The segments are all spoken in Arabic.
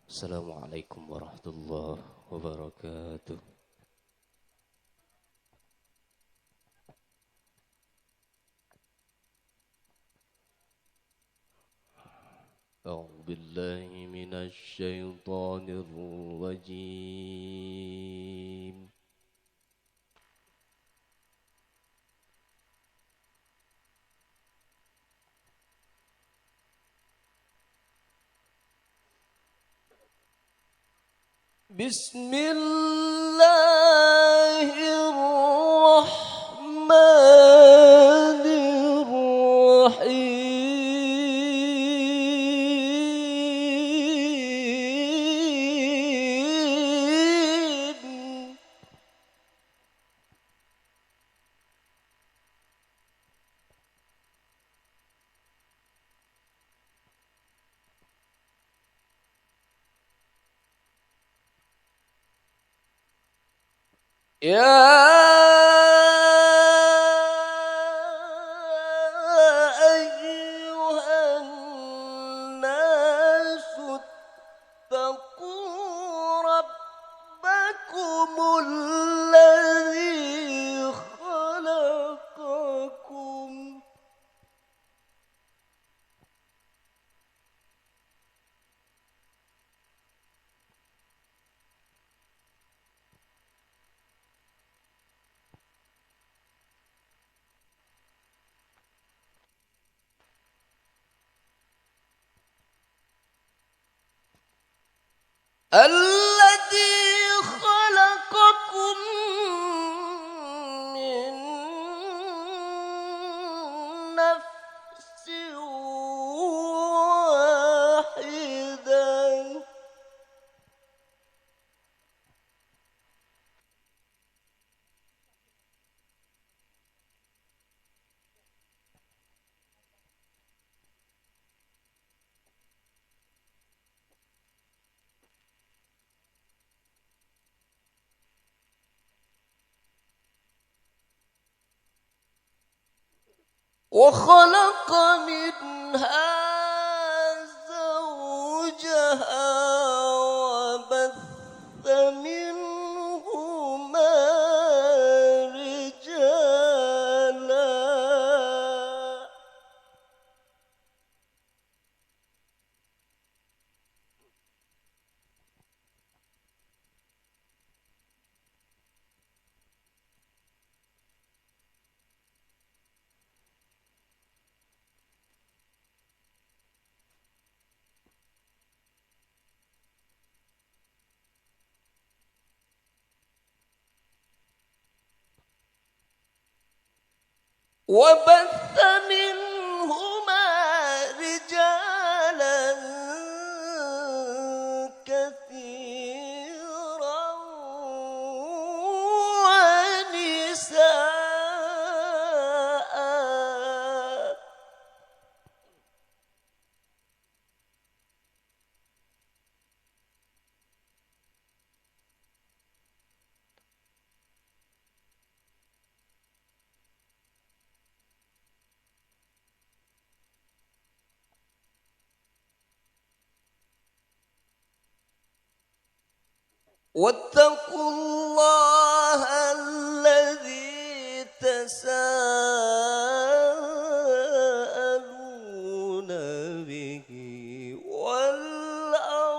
Assalamualaikum warahmatullahi wabarakatuh. أعوذ بالله من الشيطان الرجيم. بسم الله الرحمن الرحيم. يا أيها الناس اتقوا ربكم الذي خلقكم الذي خلقكم من نفس واحدة وخلق منها زوجها وبث منهما رجالا وبث منهما رجالا كثيرا ونساء واتقوا الله الذي تساءلون به والأرحام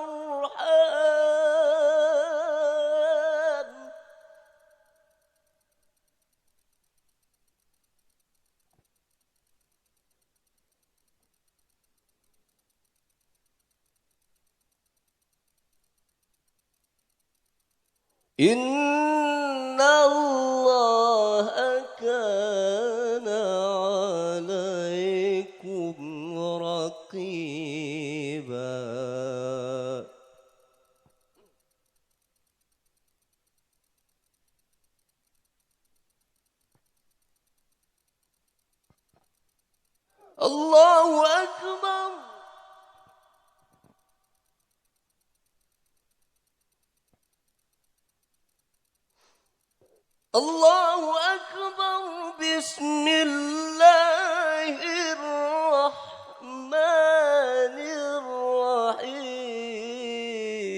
إن الله كان عليكم رقيبا. الله أكبر. الله أكبر. بسم الله الرحمن الرحيم.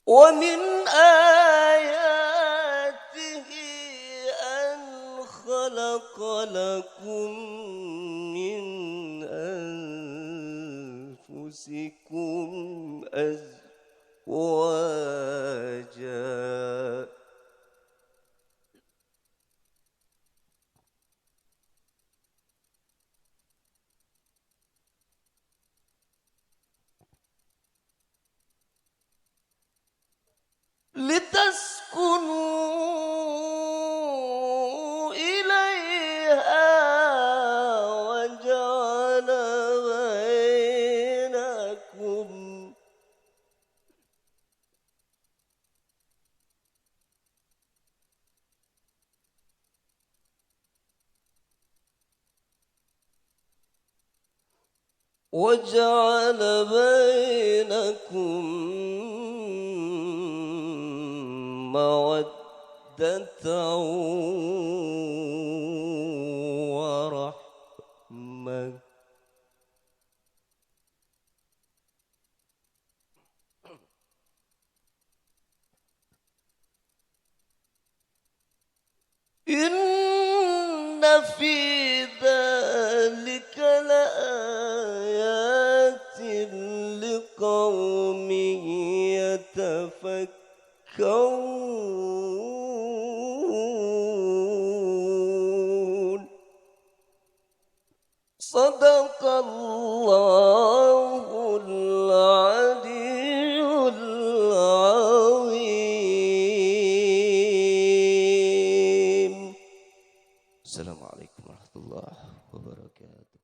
ومن آياته أن خلق لكم من أنفسكم أزواجا لتسكنوا إليها وجعل بينكم مودة ورحمة إن في ذلك لآيات لقوم يتفكرون صدق الله العلي العظيم. السلام عليكم ورحمة الله وبركاته.